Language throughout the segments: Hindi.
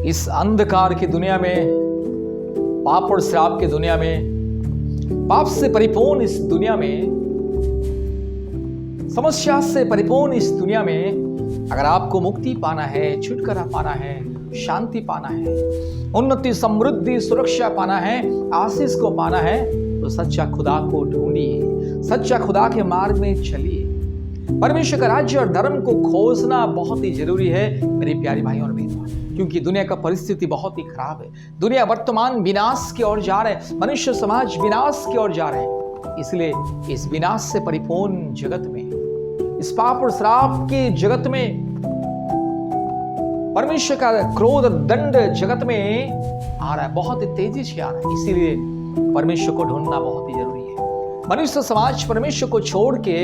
इस अंधकार की दुनिया में, पाप और श्राप की दुनिया में, पाप से परिपूर्ण इस दुनिया में, समस्या से परिपूर्ण इस दुनिया में अगर आपको मुक्ति पाना है, छुटकारा पाना है, शांति पाना है, उन्नति, समृद्धि, सुरक्षा पाना है, आशीष को पाना है, तो सच्चा खुदा को ढूंढिए, सच्चा खुदा के मार्ग में चलिए। परमेश्वर का राज्य और धर्म को खोजना बहुत ही जरूरी है मेरे प्यारे भाइयों और बहनों, क्योंकि दुनिया का परिस्थिति बहुत ही खराब है। दुनिया वर्तमान विनाश की ओर जा रहे हैं, मनुष्य समाज विनाश की ओर जा रहे हैं। इसलिए इस विनाश से परिपूर्ण जगत में, इस पाप और श्राप के जगत में, परमेश्वर का क्रोध दंड जगत में आ रहा है, बहुत ही तेजी से आ रहा है। इसीलिए परमेश्वर को ढूंढना बहुत ही जरूरी है। मनुष्य समाज परमेश्वर को छोड़ के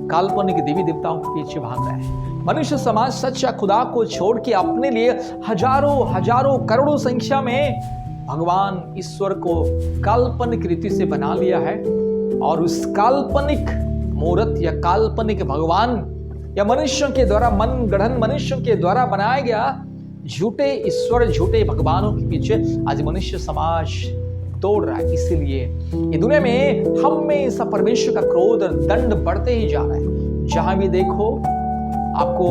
काल्पनिक देवी देवताओं के पीछे भाग रहा है। मनुष्य समाज सच्चा खुदा को छोड़ के अपने लिए हजारों करोड़ों संख्या में भगवान ईश्वर को काल्पनिक रीति से बना लिया है, और उस काल्पनिक मूर्त या काल्पनिक भगवान या मनुष्यों के द्वारा, मन गढ़ंत मनुष्यों के द्वारा बनाया गया झूठे ईश्वर, झूठे भगवानों के पीछे आज मनुष्य समाज दौड़ रहा है। इसीलिए ये दुनिया में हमेशा परमेश्वर का क्रोध और दंड बढ़ते ही जा रहा है। जहां भी देखो आपको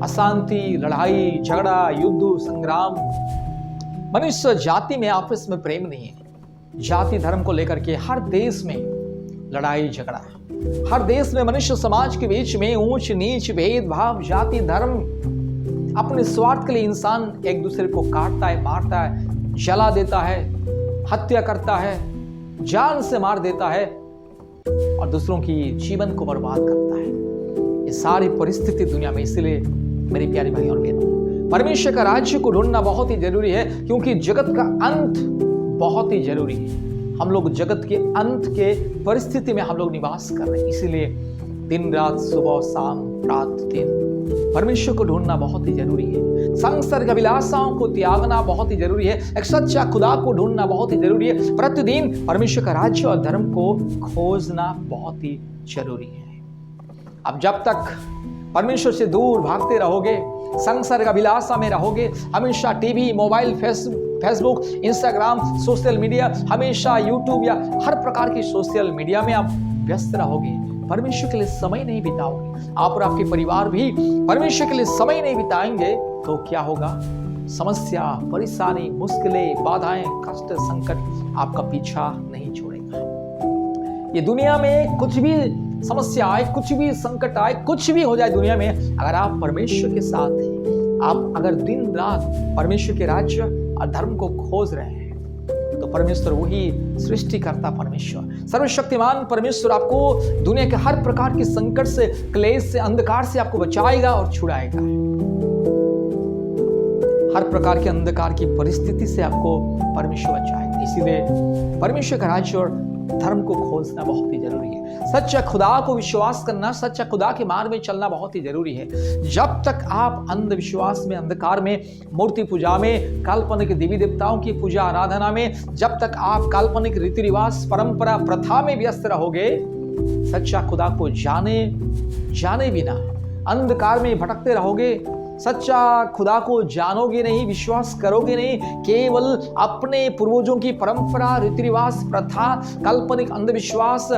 अशांति, लड़ाई, झगड़ा, युद्ध, संग्राम। मनुष्य जाति में आपस में प्रेम नहीं है। जाति धर्म को लेकर के हर देश में लड़ाई झगड़ा है। हर देश में मनुष्य समाज के बीच में ऊंच नीच, भेदभाव, जाति धर्म, अपने स्वार्थ के लिए इंसान एक दूसरे को काटता है, मारता है, जला देता है, हत्या करता है, जान से मार देता है और दूसरों की जीवन को बर्बाद करता है। ये सारी परिस्थिति दुनिया में। इसलिए मेरे प्यारे भाई और बहनों, परमेश्वर का राज्य को ढूंढना बहुत ही जरूरी है, क्योंकि जगत का अंत बहुत ही जरूरी है। हम लोग जगत के अंत के परिस्थिति में हम लोग निवास कर रहे हैं। इसीलिए दिन रात, सुबह शाम, रात दिन परमेश्वर को ढूंढना बहुत ही जरूरी है। संसारिक अभिलाषाओं को त्यागना बहुत ही जरूरी है। एक सच्चा खुदा को ढूंढना बहुत ही जरूरी है। प्रतिदिन परमेश्वर का राज्य और धर्म को खोजना बहुत ही जरूरी है। अब जब तक परमेश्वर से दूर भागते रहोगे, संसारिक अभिलाषा में रहोगे, हमेशा TV, mobile, Facebook, Instagram, social media, हमेशा यूट्यूब या हर प्रकार की सोशल मीडिया में आप व्यस्त रहोगे, परमेश्वर के लिए समय नहीं बिताओगे, आप और आपके परिवार भी परमेश्वर के लिए समय नहीं बिताएंगे, तो क्या होगा? समस्या, परेशानी, मुश्किलें, बाधाएं, कष्ट, संकट आपका पीछा नहीं छोड़ेगा। ये दुनिया में कुछ भी समस्या आए, कुछ भी संकट आए, कुछ भी हो जाए दुनिया में, अगर आप परमेश्वर के साथ हैं, आप अगर दिन रात परमेश्वर के राज्य और धर्म को खोज रहे हैं, तो परमेश्वर वही सृष्टिकर्ता परमेश्वर, सर्वशक्तिमान परमेश्वर आपको दुनिया के हर प्रकार के संकट से, क्लेश से, अंधकार से आपको बचाएगा और छुड़ाएगा। हर प्रकार के अंधकार की परिस्थिति से आपको परमेश्वर बचाएगा। इसीलिए परमेश्वर का राज्य और धर्म को खोजना बहुत ही जरूरी है। सच्चा खुदा को विश्वास करना, सच्चा खुदा के मार्ग में चलना बहुत ही जरूरी है। जब तक आप अंधविश्वास में, अंधकार में, मूर्ति पूजा में, काल्पनिक देवी देवताओं की पूजा आराधना में, जब तक आप काल्पनिक रीति रिवाज, परंपरा, प्रथा में व्यस्त रहोगे, सच्चा खुदा को जाने बिना अंधकार में भटकते रहोगे, सच्चा खुदा को जानोगे नहीं, विश्वास करोगे नहीं, केवल अपने पूर्वजों की परंपरा, रीति रिवाज, प्रथा, काल्पनिक अंधविश्वास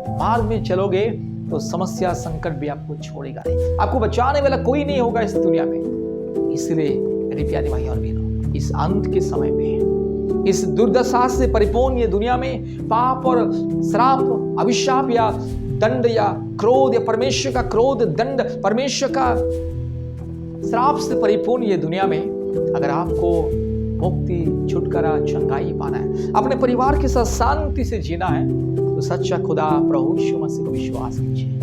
मार्ग में चलोगे, तो समस्या, संकट भी आपको छोड़ेगा नहीं। आपको बचाने वाला कोई नहीं होगा इस दुनिया में। इसलिए मेरे प्यारे भाई और बहनों, इस अंत के समय में, इस दुर्दशा से परिपूर्ण ये दुनिया में, पाप और श्राप, अभिशाप या दंड या क्रोध या परमेश्वर का क्रोध, दंड, परमेश्वर का श्राप से परिपूर्ण ये दुनिया में अगर आपको मुक्ति, छुटकारा, चंगाई पाना है, अपने परिवार के साथ शांति से जीना है, तो सच्चा खुदा प्रभु यीशु मसीह को विश्वास कीजिए।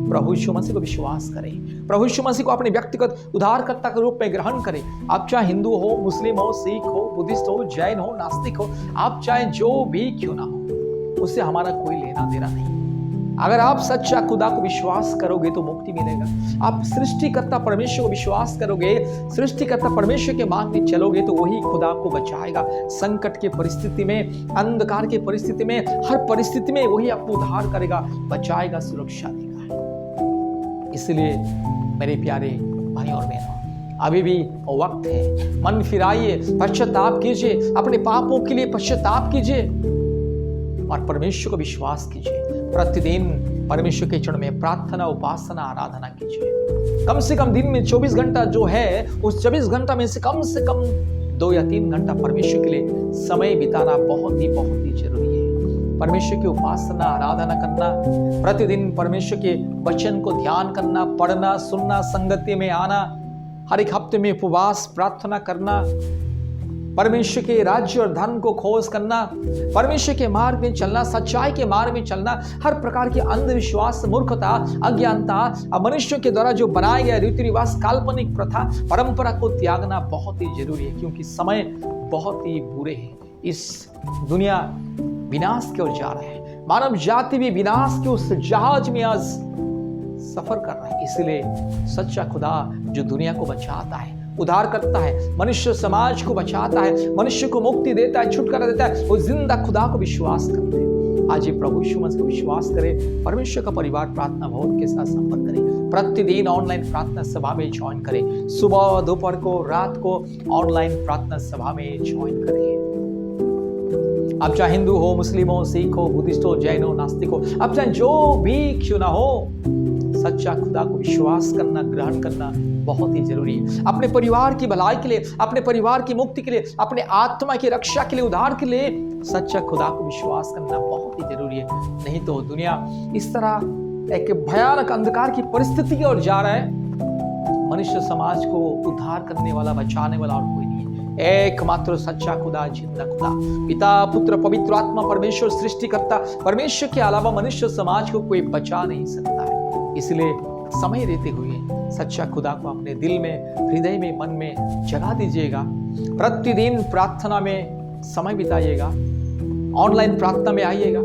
प्रभु यीशु मसीह को विश्वास करें। प्रभु यीशु मसीह को अपने व्यक्तिगत उद्धारकर्ता के रूप में ग्रहण करें। आप चाहे हिंदू हो, मुस्लिम हो, सिख हो, बुद्धिस्ट हो, जैन हो, नास्तिक हो, आप चाहे जो भी क्यों ना हो, उससे हमारा कोई लेना देना नहीं। अगर आप सच्चा खुदा को विश्वास करोगे तो मुक्ति मिलेगा। आप सृष्टिकर्ता परमेश्वर को विश्वास करोगे, सृष्टिकर्ता परमेश्वर के मार्ग में चलोगे, तो वही खुदा को बचाएगा। संकट की परिस्थिति में, अंधकार की परिस्थिति में, हर परिस्थिति में वही आपको उद्धार करेगा, बचाएगा, सुरक्षा देगा। इसलिए मेरे प्यारे भाई और बहनों, अभी भी वक्त है। मन फिराइए, पश्चाताप कीजिए, अपने पापों के लिए पश्चाताप कीजिए और परमेश्वर को विश्वास कीजिए। प्रतिदिन परमेश्वर के चरण में प्रार्थना, उपासना, आराधना कीजिए। कम से कम दिन में 24 घंटा जो है, उस 24 घंटा में से कम 2 या 3 घंटा परमेश्वर के लिए समय बिताना बहुत ही जरूरी है। परमेश्वर की उपासना, आराधना करना, प्रतिदिन परमेश्वर के वचन को ध्यान करना, पढ़ना, सुनना, संगति में आना, हर एक हफ्ते में उपवास, प्रार्थना करना, परमेश्वर के राज्य और धर्म को खोज करना, परमेश्वर के मार्ग में चलना, सच्चाई के मार्ग में चलना, हर प्रकार के अंधविश्वास, मूर्खता, अज्ञानता, मनुष्यों के द्वारा जो बनाए गए रीति रिवाज, काल्पनिक प्रथा, परंपरा को त्यागना बहुत ही जरूरी है, क्योंकि समय बहुत ही बुरे हैं। इस दुनिया विनाश की ओर जा रहा है, मानव जाति भी विनाश के उस जहाज में आज सफर कर रहा है। इसलिए सच्चा खुदा जो दुनिया को बचाता है, उद्धार करता है, मनुष्य समाज को बचाता है, मनुष्य को मुक्ति देता है, छुटकारा देता है, वो जिंदा खुदा को विश्वास करते हैं। आज ये प्रभु यीशु मसीह को विश्वास करें, परमेश्वर का परिवार प्रार्थना भवन के साथ संपर्क करें, प्रतिदिन ऑनलाइन प्रार्थना सभा में ज्वाइन करें, सुबह, दोपहर को, रात को ऑनलाइन प्रार्थना सभा में ज्वाइन करें। आप चाहे हिंदू हो, मुस्लिम हो, सिख हो, बुद्धिस्ट हो, जैन हो, नास्तिक हो, आप चाहे जो भी क्यों ना हो, सच्चा खुदा को विश्वास करना, ग्रहण करना बहुत ही जरूरी है। अपने परिवार की भलाई के लिए, अपने परिवार की मुक्ति के लिए, अपने आत्मा की रक्षा के लिए, उद्धार के लिए सच्चा खुदा को विश्वास करना बहुत ही जरूरी है। नहीं तो दुनिया इस तरह एक भयानक अंधकार की परिस्थिति की ओर जा रहा है। मनुष्य समाज को उद्धार करने वाला, बचाने वाला और कोई नहीं है। एकमात्र सच्चा खुदा, जिंदा खुदा, पिता, पुत्र, पवित्र आत्मा, परमेश्वर सृष्टिकर्ता, परमेश्वर के अलावा मनुष्य समाज को कोई बचा नहीं सकता है। इसलिए समय देते हुए सच्चा खुदा को अपने दिल में, हृदय में, मन में जगा दीजिएगा। प्रतिदिन प्रार्थना में समय बिताइएगा, ऑनलाइन प्रार्थना में आइएगा।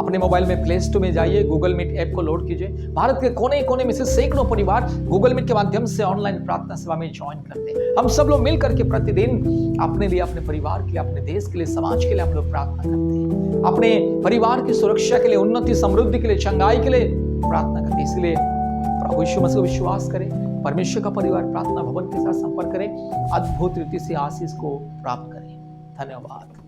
अपने मोबाइल में प्ले स्टोर में जाइए, गूगल मीट ऐप को लोड कीजिए। भारत के कोने कोने में से सैकड़ों परिवार गूगल मीट के माध्यम से ऑनलाइन प्रार्थना सभा में ज्वाइन करते हैं। हम सब लोग मिल करके प्रतिदिन अपने लिए, अपने परिवार के लिए, अपने देश के लिए, समाज के लिए हम लोग प्रार्थना करते हैं। अपने परिवार की सुरक्षा के लिए, उन्नति, समृद्धि के लिए, चंगाई के लिए प्रार्थना करते हैं। इसलिए प्रभु यीशु मसीह को विश्वास करें, परमेश्वर का परिवार प्रार्थना भवन के साथ संपर्क करें, अद्भुत रीति से आशीष को प्राप्त करें। धन्यवाद।